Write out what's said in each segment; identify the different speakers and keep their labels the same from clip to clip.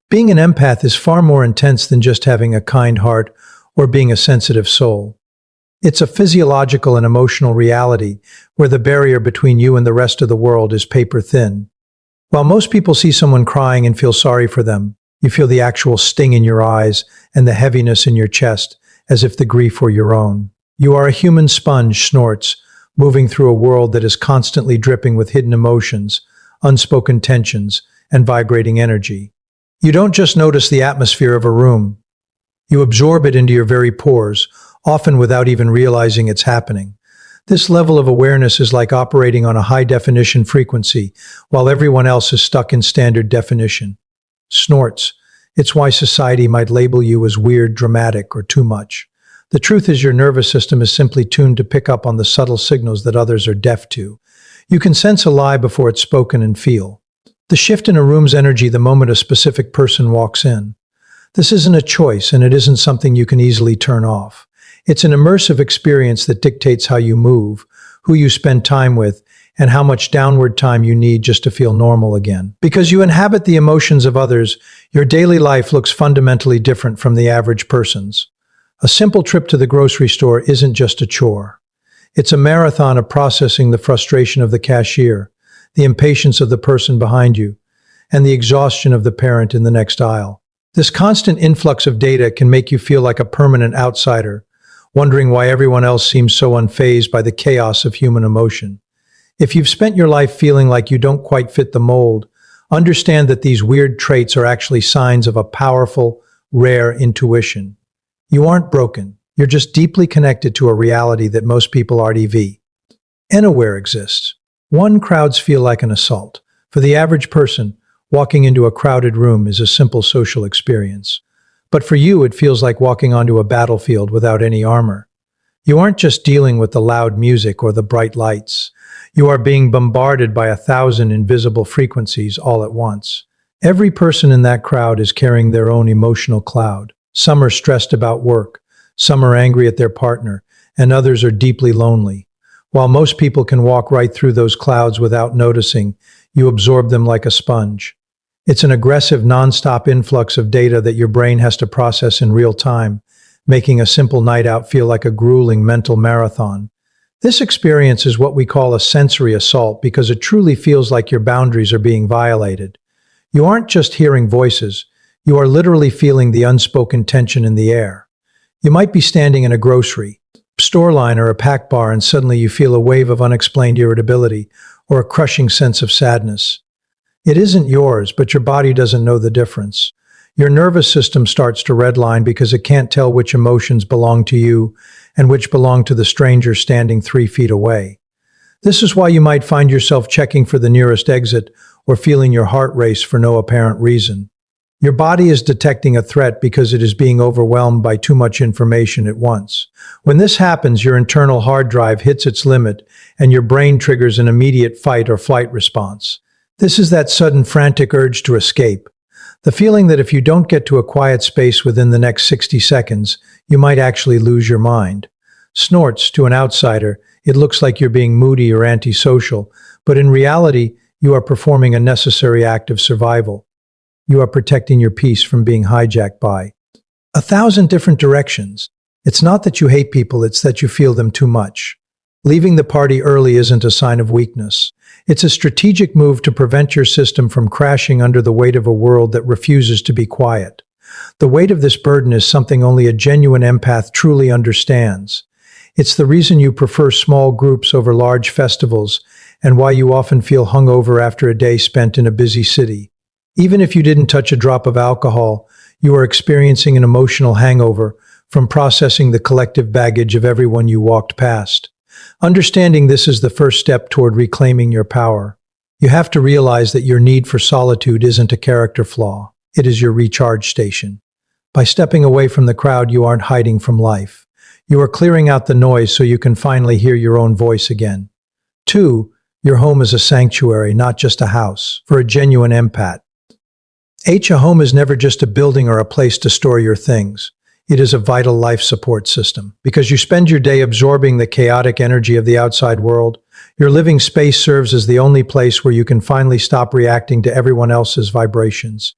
Speaker 1: Being an empath is far more intense than just having a kind heart or being a sensitive soul. It's a physiological and emotional reality where the barrier between you and the rest of the world is paper thin. While most people see someone crying and feel sorry for them, you feel the actual sting in your eyes and the heaviness in your chest, as if the grief were your own. You are a human sponge, Snorts, moving through a world that is constantly dripping with hidden emotions, unspoken tensions, and vibrating energy. You don't just notice the atmosphere of a room. You absorb it into your very pores, often without even realizing it's happening. This level of awareness is like operating on a high-definition frequency, while everyone else is stuck in standard definition. Snorts. It's why society might label you as weird, dramatic, or too much. The truth is your nervous system is simply tuned to pick up on the subtle signals that others are deaf to. You can sense a lie before it's spoken and feel the shift in a room's energy the moment a specific person walks in. This isn't a choice, and it isn't something you can easily turn off. It's an immersive experience that dictates how you move, who you spend time with, and how much downward time you need just to feel normal again. Because you inhabit the emotions of others, your daily life looks fundamentally different from the average person's. A simple trip to the grocery store isn't just a chore. It's a marathon of processing the frustration of the cashier, the impatience of the person behind you, and the exhaustion of the parent in the next aisle. This constant influx of data can make you feel like a permanent outsider, wondering why everyone else seems so unfazed by the chaos of human emotion. If you've spent your life feeling like you don't quite fit the mold, understand that these weird traits are actually signs of a powerful, rare intuition. You aren't broken. You're just deeply connected to a reality that most people aren't unaware exists. Crowds feel like an assault. For the average person, walking into a crowded room is a simple social experience. But for you, it feels like walking onto a battlefield without any armor. You aren't just dealing with the loud music or the bright lights. You are being bombarded by 1,000 invisible frequencies all at once. Every person in that crowd is carrying their own emotional cloud. Some are stressed about work, some are angry at their partner, and others are deeply lonely. While most people can walk right through those clouds without noticing, you absorb them like a sponge. It's an aggressive, non-stop influx of data that your brain has to process in real time, making a simple night out feel like a grueling mental marathon. This experience is what we call a sensory assault because it truly feels like your boundaries are being violated. You aren't just hearing voices, you are literally feeling the unspoken tension in the air. You might be standing in a grocery store line or a packed bar and suddenly you feel a wave of unexplained irritability or a crushing sense of sadness. It isn't yours, but your body doesn't know the difference. Your nervous system starts to redline because it can't tell which emotions belong to you and which belong to the stranger standing 3 feet away. This is why you might find yourself checking for the nearest exit or feeling your heart race for no apparent reason. Your body is detecting a threat because it is being overwhelmed by too much information at once. When this happens, your internal hard drive hits its limit and your brain triggers an immediate fight or flight response. This is that sudden frantic urge to escape. The feeling that if you don't get to a quiet space within the next 60 seconds, you might actually lose your mind. Snorts, to an outsider, it looks like you're being moody or antisocial, but in reality, you are performing a necessary act of survival. You are protecting your peace from being hijacked by 1,000 different directions. It's not that you hate people, it's that you feel them too much. Leaving the party early isn't a sign of weakness. It's a strategic move to prevent your system from crashing under the weight of a world that refuses to be quiet. The weight of this burden is something only a genuine empath truly understands. It's the reason you prefer small groups over large festivals and why you often feel hungover after a day spent in a busy city. Even if you didn't touch a drop of alcohol, you are experiencing an emotional hangover from processing the collective baggage of everyone you walked past. Understanding this is the first step toward reclaiming your power. You have to realize that your need for solitude isn't a character flaw. It is your recharge station. By stepping away from the crowd, you aren't hiding from life. You are clearing out the noise so you can finally hear your own voice again. 2. Your home is a sanctuary, not just a house. For a genuine empath, a home is never just a building or a place to store your things. It is a vital life support system. Because you spend your day absorbing the chaotic energy of the outside world, your living space serves as the only place where you can finally stop reacting to everyone else's vibrations.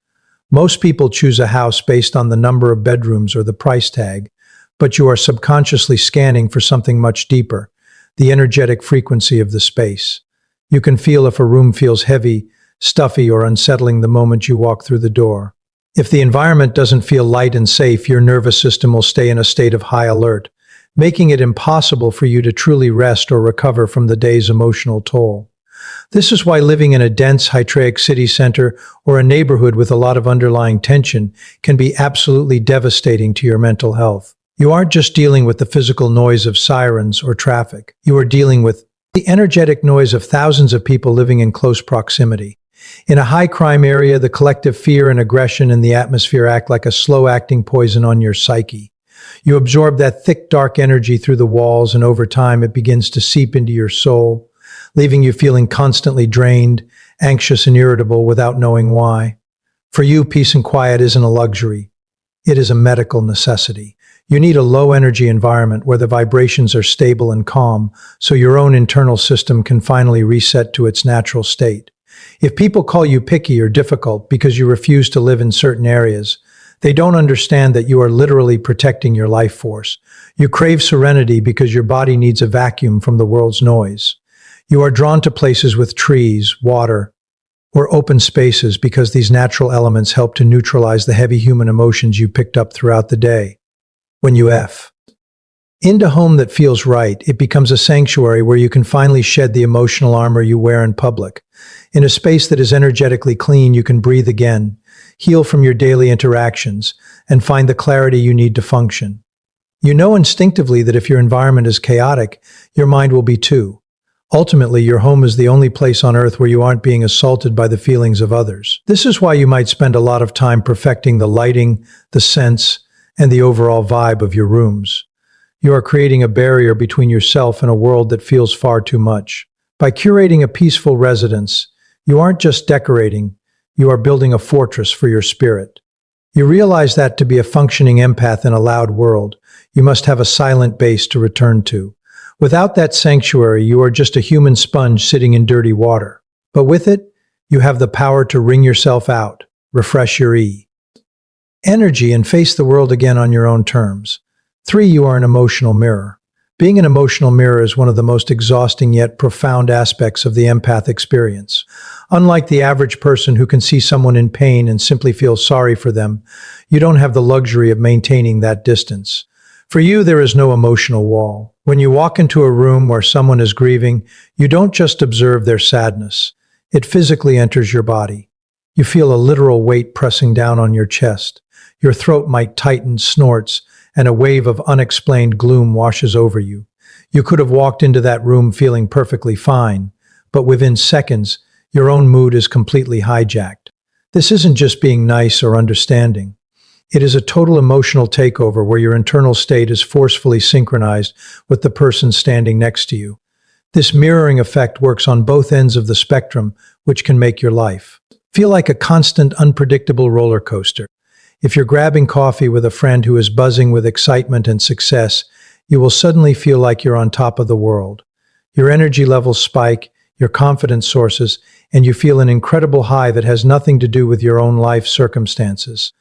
Speaker 1: Most people choose a house based on the number of bedrooms or the price tag, but you are subconsciously scanning for something much deeper, the energetic frequency of the space. You can feel if a room feels heavy, stuffy, or unsettling the moment you walk through the door. If the environment doesn't feel light and safe, your nervous system will stay in a state of high alert, making it impossible for you to truly rest or recover from the day's emotional toll. This is why living in a dense, hydraulic city center or a neighborhood with a lot of underlying tension can be absolutely devastating to your mental health. You aren't just dealing with the physical noise of sirens or traffic. You are dealing with the energetic noise of thousands of people living in close proximity. In a high-crime area, the collective fear and aggression in the atmosphere act like a slow-acting poison on your psyche. You absorb that thick, dark energy through the walls, and over time it begins to seep into your soul, leaving you feeling constantly drained, anxious, and irritable without knowing why. For you, peace and quiet isn't a luxury. It is a medical necessity. You need a low-energy environment where the vibrations are stable and calm, so your own internal system can finally reset to its natural state. If people call you picky or difficult because you refuse to live in certain areas, they don't understand that you are literally protecting your life force. You crave serenity because your body needs a vacuum from the world's noise. You are drawn to places with trees, water, or open spaces because these natural elements help to neutralize the heavy human emotions you picked up throughout the day. When you into a home that feels right, it becomes a sanctuary where you can finally shed the emotional armor you wear in public. In a space that is energetically clean, you can breathe again, heal from your daily interactions, and find the clarity you need to function. You know instinctively that if your environment is chaotic, your mind will be too. Ultimately, your home is the only place on earth where you aren't being assaulted by the feelings of others. This is why you might spend a lot of time perfecting the lighting, the scents, and the overall vibe of your rooms. You are creating a barrier between yourself and a world that feels far too much. By curating a peaceful residence, you aren't just decorating, you are building a fortress for your spirit. You realize that to be a functioning empath in a loud world, you must have a silent base to return to. Without that sanctuary, you are just a human sponge sitting in dirty water. But with it, you have the power to wring yourself out, refresh your energy, and face the world again on your own terms. 3. You are an emotional mirror. Being an emotional mirror is one of the most exhausting yet profound aspects of the empath experience. Unlike the average person who can see someone in pain and simply feel sorry for them, you don't have the luxury of maintaining that distance. For you, there is no emotional wall. When you walk into a room where someone is grieving, you don't just observe their sadness. It physically enters your body. You feel a literal weight pressing down on your chest. Your throat might tighten, snorts, and a wave of unexplained gloom washes over you. You could have walked into that room feeling perfectly fine, but within seconds, your own mood is completely hijacked. This isn't just being nice or understanding. It is a total emotional takeover where your internal state is forcefully synchronized with the person standing next to you. This mirroring effect works on both ends of the spectrum, which can make your life feel like a constant, unpredictable roller coaster. If you're grabbing coffee with a friend who is buzzing with excitement and success, you will suddenly feel like you're on top of the world. Your energy levels spike, your confidence sources, and you feel an incredible high that has nothing to do with your own life circumstances.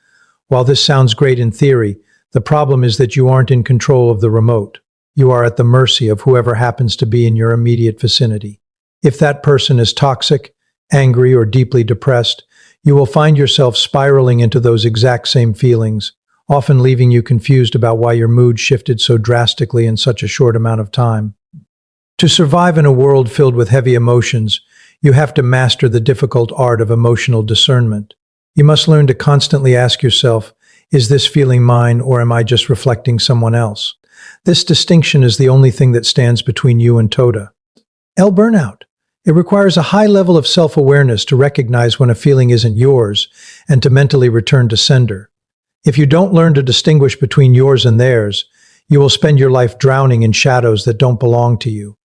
Speaker 1: While this sounds great in theory, the problem is that you aren't in control of the remote. You are at the mercy of whoever happens to be in your immediate vicinity. If that person is toxic, angry, or deeply depressed, you will find yourself spiraling into those exact same feelings, often leaving you confused about why your mood shifted so drastically in such a short amount of time. To survive in a world filled with heavy emotions, you have to master the difficult art of emotional discernment. You must learn to constantly ask yourself, is this feeling mine or am I just reflecting someone else? This distinction is the only thing that stands between you and burnout. It requires a high level of self-awareness to recognize when a feeling isn't yours and to mentally return to sender. If you don't learn to distinguish between yours and theirs, you will spend your life drowning in shadows that don't belong to you.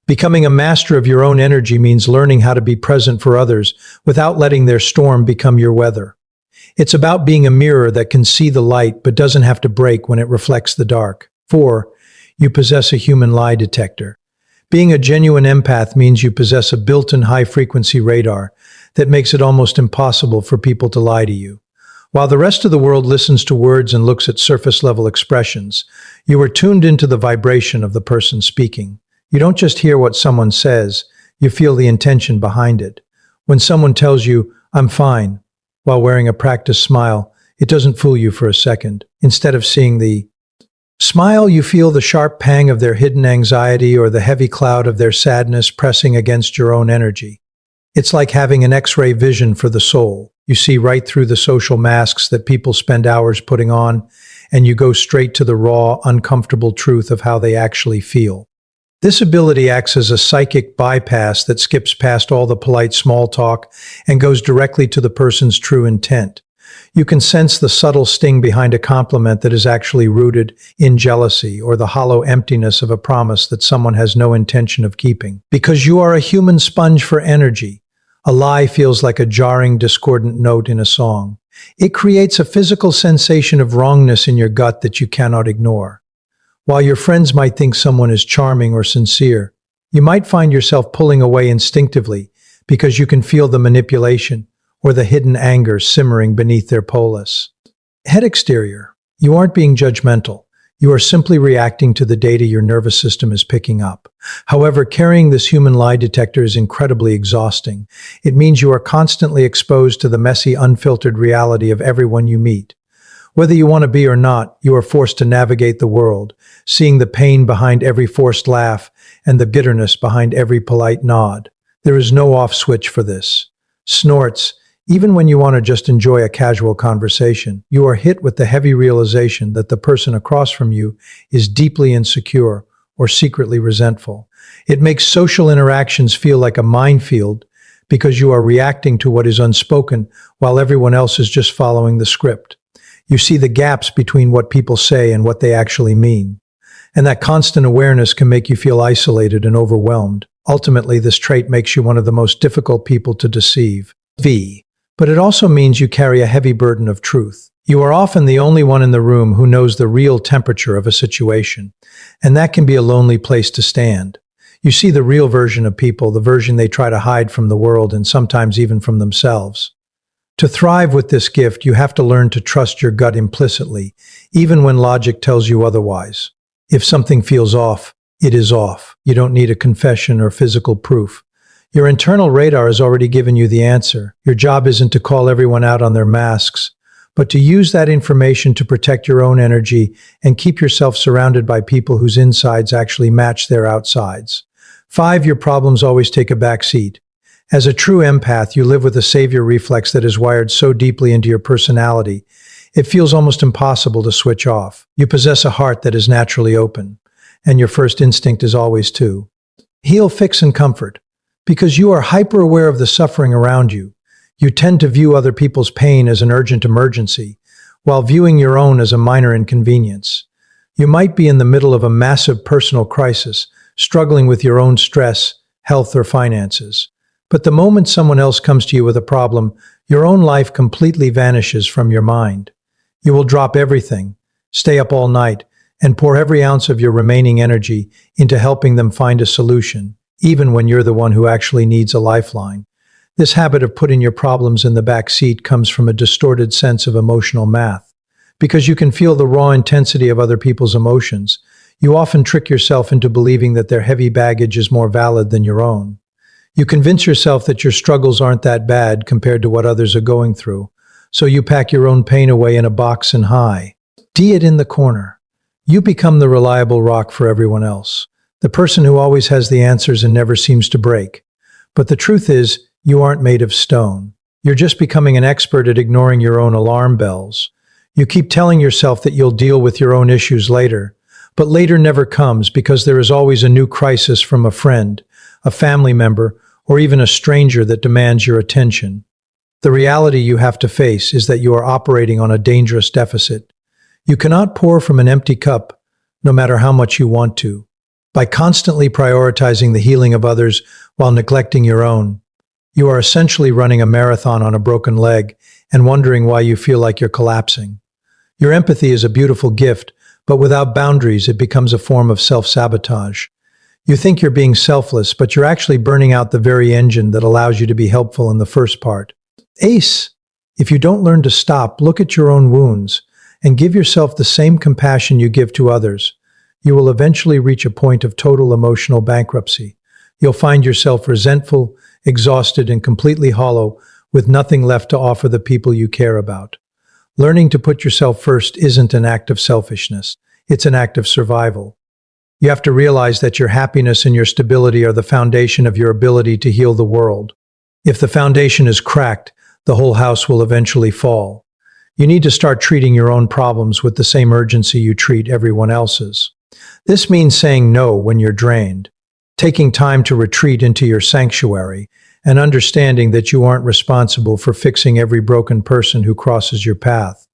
Speaker 1: Becoming a master of your own energy means learning how to be present for others without letting their storm become your weather. It's about being a mirror that can see the light but doesn't have to break when it reflects the dark. 4. You possess a human lie detector. Being a genuine empath means you possess a built-in high-frequency radar that makes it almost impossible for people to lie to you. While the rest of the world listens to words and looks at surface-level expressions, you are tuned into the vibration of the person speaking. You don't just hear what someone says, you feel the intention behind it. When someone tells you, "I'm fine," while wearing a practiced smile, it doesn't fool you for a second. Instead of seeing the smile, you feel the sharp pang of their hidden anxiety or the heavy cloud of their sadness pressing against your own energy. It's like having an X-ray vision for the soul. You see right through the social masks that people spend hours putting on, and you go straight to the raw, uncomfortable truth of how they actually feel. This ability acts as a psychic bypass that skips past all the polite small talk and goes directly to the person's true intent. You can sense the subtle sting behind a compliment that is actually rooted in jealousy or the hollow emptiness of a promise that someone has no intention of keeping. Because you are a human sponge for energy, a lie feels like a jarring, discordant note in a song. It creates a physical sensation of wrongness in your gut that you cannot ignore. While your friends might think someone is charming or sincere, you might find yourself pulling away instinctively because you can feel the manipulation or the hidden anger simmering beneath their polis. Head exterior. You aren't being judgmental. You are simply reacting to the data your nervous system is picking up. However, carrying this human lie detector is incredibly exhausting. It means you are constantly exposed to the messy, unfiltered reality of everyone you meet. Whether you want to be or not, you are forced to navigate the world, seeing the pain behind every forced laugh and the bitterness behind every polite nod. There is no off switch for this. Snorts, even when you want to just enjoy a casual conversation, you are hit with the heavy realization that the person across from you is deeply insecure or secretly resentful. It makes social interactions feel like a minefield because you are reacting to what is unspoken while everyone else is just following the script. You see the gaps between what people say and what they actually mean. And that constant awareness can make you feel isolated and overwhelmed. Ultimately, this trait makes you one of the most difficult people to deceive. But it also means you carry a heavy burden of truth. You are often the only one in the room who knows the real temperature of a situation, and that can be a lonely place to stand. You see the real version of people, the version they try to hide from the world and sometimes even from themselves. To thrive with this gift, you have to learn to trust your gut implicitly, even when logic tells you otherwise. If something feels off, it is off. You don't need a confession or physical proof. Your internal radar has already given you the answer. Your job isn't to call everyone out on their masks, but to use that information to protect your own energy and keep yourself surrounded by people whose insides actually match their outsides. 5. Your problems always take a back seat. As a true empath, you live with a savior reflex that is wired so deeply into your personality, it feels almost impossible to switch off. You possess a heart that is naturally open, and your first instinct is always to heal, fix, and comfort. Because you are hyper-aware of the suffering around you, you tend to view other people's pain as an urgent emergency, while viewing your own as a minor inconvenience. You might be in the middle of a massive personal crisis, struggling with your own stress, health, or finances. But the moment someone else comes to you with a problem, your own life completely vanishes from your mind. You will drop everything, stay up all night, and pour every ounce of your remaining energy into helping them find a solution, even when you're the one who actually needs a lifeline. This habit of putting your problems in the back seat comes from a distorted sense of emotional math. Because you can feel the raw intensity of other people's emotions, you often trick yourself into believing that their heavy baggage is more valid than your own. You convince yourself that your struggles aren't that bad compared to what others are going through, so you pack your own pain away in a box and hide it in the corner. You become the reliable rock for everyone else, the person who always has the answers and never seems to break. But the truth is, you aren't made of stone. You're just becoming an expert at ignoring your own alarm bells. You keep telling yourself that you'll deal with your own issues later, but later never comes because there is always a new crisis from a friend, a family member, or even a stranger that demands your attention. The reality you have to face is that you are operating on a dangerous deficit. You cannot pour from an empty cup, no matter how much you want to. By constantly prioritizing the healing of others while neglecting your own, you are essentially running a marathon on a broken leg and wondering why you feel like you're collapsing. Your empathy is a beautiful gift, but without boundaries, it becomes a form of self-sabotage. You think you're being selfless, but you're actually burning out the very engine that allows you to be helpful in the first part. Ace. If you don't learn to stop, look at your own wounds, and give yourself the same compassion you give to others, you will eventually reach a point of total emotional bankruptcy. You'll find yourself resentful, exhausted, and completely hollow, with nothing left to offer the people you care about. Learning to put yourself first isn't an act of selfishness. It's an act of survival. You have to realize that your happiness and your stability are the foundation of your ability to heal the world. If the foundation is cracked, the whole house will eventually fall. You need to start treating your own problems with the same urgency you treat everyone else's. This means saying no when you're drained, taking time to retreat into your sanctuary, and understanding that you aren't responsible for fixing every broken person who crosses your path.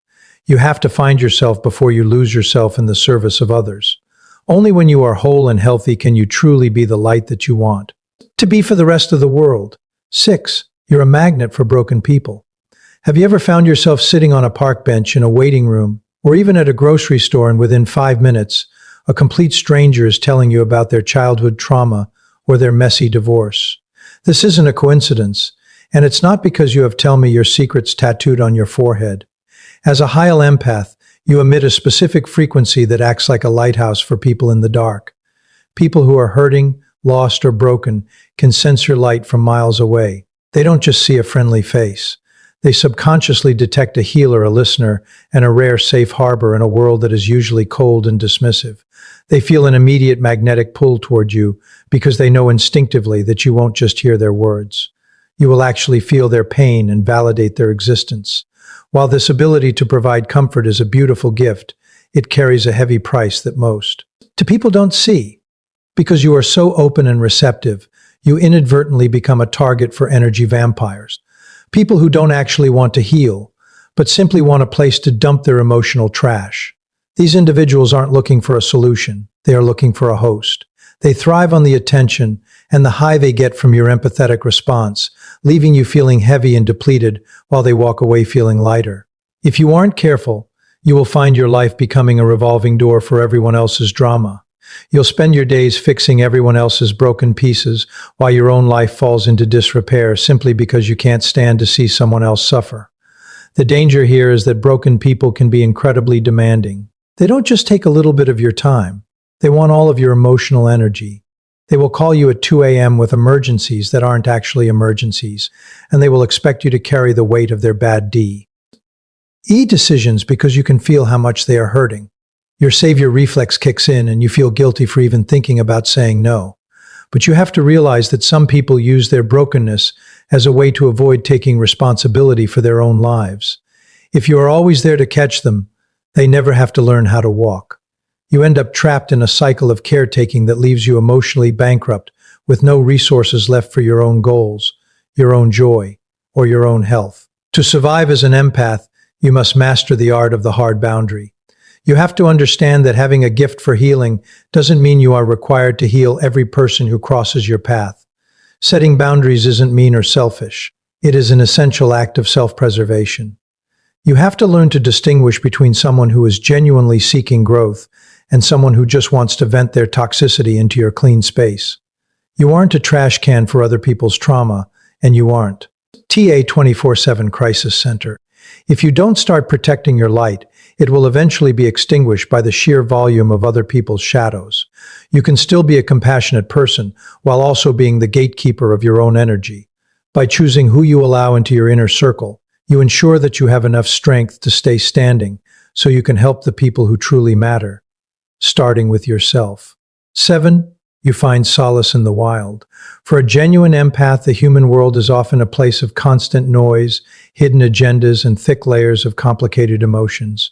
Speaker 1: You have to find yourself before you lose yourself in the service of others. Only when you are whole and healthy can you truly be the light that you want to be for the rest of the world. 6. You're a magnet for broken people. Have you ever found yourself sitting on a park bench in a waiting room, or even at a grocery store, and within 5 minutes, a complete stranger is telling you about their childhood trauma or their messy divorce? This isn't a coincidence, and it's not because you have tell me your secrets tattooed on your forehead. As a high empath, you emit a specific frequency that acts like a lighthouse for people in the dark. People who are hurting, lost, or broken can sense your light from miles away. They don't just see a friendly face. They subconsciously detect a healer, a listener, and a rare safe harbor in a world that is usually cold and dismissive. They feel an immediate magnetic pull toward you because they know instinctively that you won't just hear their words. You will actually feel their pain and validate their existence. While this ability to provide comfort is a beautiful gift, it carries a heavy price that most people don't see. Because you are so open and receptive, you inadvertently become a target for energy vampires. People who don't actually want to heal, but simply want a place to dump their emotional trash. These individuals aren't looking for a solution. They are looking for a host. They thrive on the attention and the high they get from your empathetic response, leaving you feeling heavy and depleted while they walk away feeling lighter. If you aren't careful, you will find your life becoming a revolving door for everyone else's drama. You'll spend your days fixing everyone else's broken pieces while your own life falls into disrepair simply because you can't stand to see someone else suffer. The danger here is that broken people can be incredibly demanding. They don't just take a little bit of your time. They want all of your emotional energy. They will call you at 2 a.m. with emergencies that aren't actually emergencies, and they will expect you to carry the weight of their bad decisions because you can feel how much they are hurting. Your savior reflex kicks in and you feel guilty for even thinking about saying no. But you have to realize that some people use their brokenness as a way to avoid taking responsibility for their own lives. If you are always there to catch them, they never have to learn how to walk. You end up trapped in a cycle of caretaking that leaves you emotionally bankrupt with no resources left for your own goals, your own joy, or your own health. To survive as an empath, you must master the art of the hard boundary. You have to understand that having a gift for healing doesn't mean you are required to heal every person who crosses your path. Setting boundaries isn't mean or selfish. It is an essential act of self-preservation. You have to learn to distinguish between someone who is genuinely seeking growth and someone who just wants to vent their toxicity into your clean space. You aren't a trash can for other people's trauma, and you aren't TA 24/7 Crisis Center. If you don't start protecting your light, it will eventually be extinguished by the sheer volume of other people's shadows. You can still be a compassionate person while also being the gatekeeper of your own energy. By choosing who you allow into your inner circle, you ensure that you have enough strength to stay standing so you can help the people who truly matter, starting with yourself. 7. You find solace in the wild. For a genuine empath, the human world is often a place of constant noise, hidden agendas, and thick layers of complicated emotions.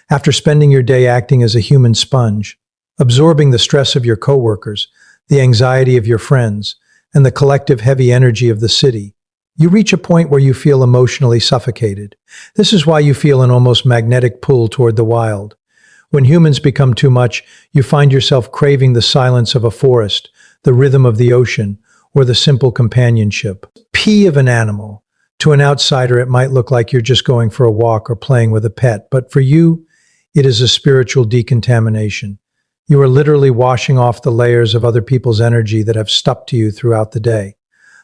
Speaker 1: After spending your day acting as a human sponge, absorbing the stress of your coworkers, the anxiety of your friends, and the collective heavy energy of the city, you reach a point where you feel emotionally suffocated. This is why you feel an almost magnetic pull toward the wild. When humans become too much, you find yourself craving the silence of a forest, the rhythm of the ocean, or the simple companionship of an animal. To an outsider, it might look like you're just going for a walk or playing with a pet, but for you, it is a spiritual decontamination. You are literally washing off the layers of other people's energy that have stuck to you throughout the day.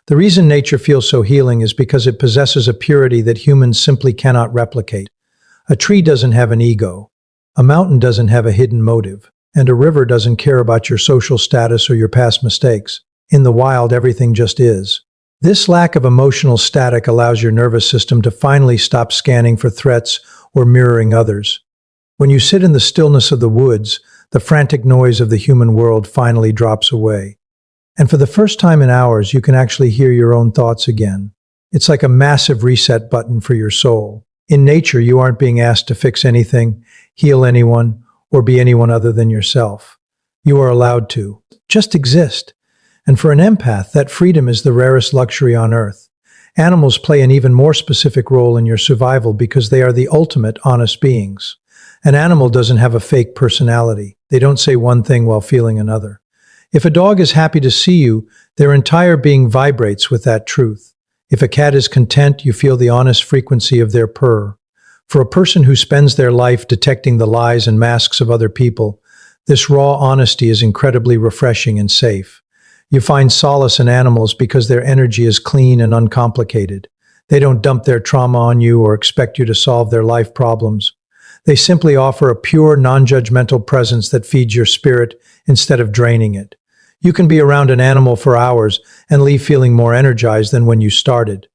Speaker 1: The reason nature feels so healing is because it possesses a purity that humans simply cannot replicate. A tree doesn't have an ego. A mountain doesn't have a hidden motive. And a river doesn't care about your social status or your past mistakes. In the wild, everything just is. This lack of emotional static allows your nervous system to finally stop scanning for threats or mirroring others. When you sit in the stillness of the woods, the frantic noise of the human world finally drops away. And for the first time in hours, you can actually hear your own thoughts again. It's like a massive reset button for your soul. In nature, you aren't being asked to fix anything, heal anyone, or be anyone other than yourself. You are allowed to just exist. And for an empath, that freedom is the rarest luxury on earth. Animals play an even more specific role in your survival because they are the ultimate honest beings. An animal doesn't have a fake personality. They don't say one thing while feeling another. If a dog is happy to see you, their entire being vibrates with that truth. If a cat is content, you feel the honest frequency of their purr. For a person who spends their life detecting the lies and masks of other people, this raw honesty is incredibly refreshing and safe. You find solace in animals because their energy is clean and uncomplicated. They don't dump their trauma on you or expect you to solve their life problems. They simply offer a pure, non-judgmental presence that feeds your spirit instead of draining it. You can be around an animal for hours and leave feeling more energized than when you started,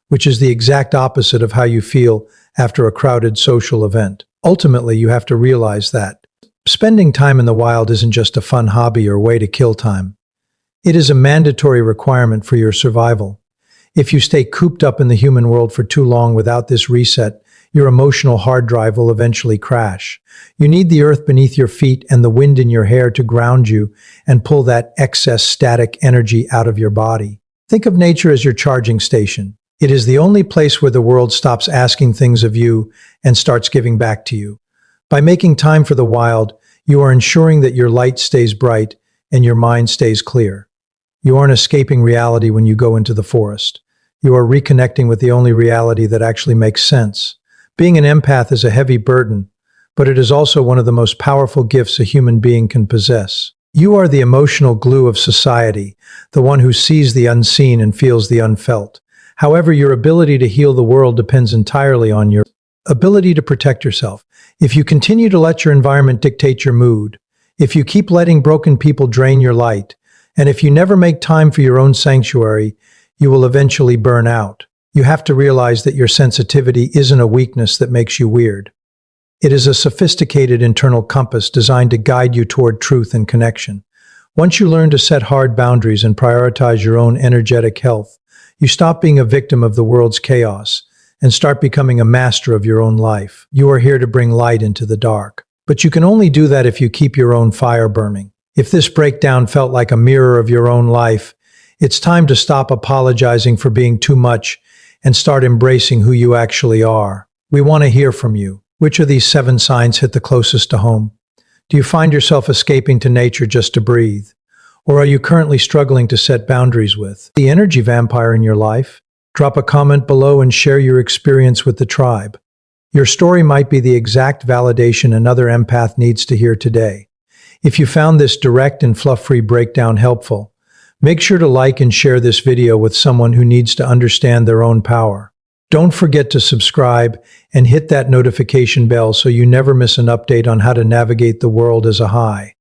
Speaker 1: which is the exact opposite of how you feel after a crowded social event. Ultimately, you have to realize that spending time in the wild isn't just a fun hobby or way to kill time. It is a mandatory requirement for your survival. If you stay cooped up in the human world for too long without this reset, your emotional hard drive will eventually crash. You need the earth beneath your feet and the wind in your hair to ground you and pull that excess static energy out of your body. Think of nature as your charging station. It is the only place where the world stops asking things of you and starts giving back to you. By making time for the wild, you are ensuring that your light stays bright and your mind stays clear. You aren't escaping reality when you go into the forest. You are reconnecting with the only reality that actually makes sense. Being an empath is a heavy burden, but it is also one of the most powerful gifts a human being can possess. You are the emotional glue of society, the one who sees the unseen and feels the unfelt. However, your ability to heal the world depends entirely on your ability to protect yourself. If you continue to let your environment dictate your mood, if you keep letting broken people drain your light, and if you never make time for your own sanctuary, you will eventually burn out. You have to realize that your sensitivity isn't a weakness that makes you weird. It is a sophisticated internal compass designed to guide you toward truth and connection. Once you learn to set hard boundaries and prioritize your own energetic health, you stop being a victim of the world's chaos and start becoming a master of your own life. You are here to bring light into the dark. But you can only do that if you keep your own fire burning. If this breakdown felt like a mirror of your own life, it's time to stop apologizing for being too much and start embracing who you actually are. We want to hear from you. Which of these 7 signs hit the closest to home? Do you find yourself escaping to nature just to breathe? Or are you currently struggling to set boundaries with the energy vampire in your life? Drop a comment below and share your experience with the tribe. Your story might be the exact validation another empath needs to hear today. If you found this direct and fluff-free breakdown helpful, make sure to like and share this video with someone who needs to understand their own power. Don't forget to subscribe and hit that notification bell so you never miss an update on how to navigate the world as a high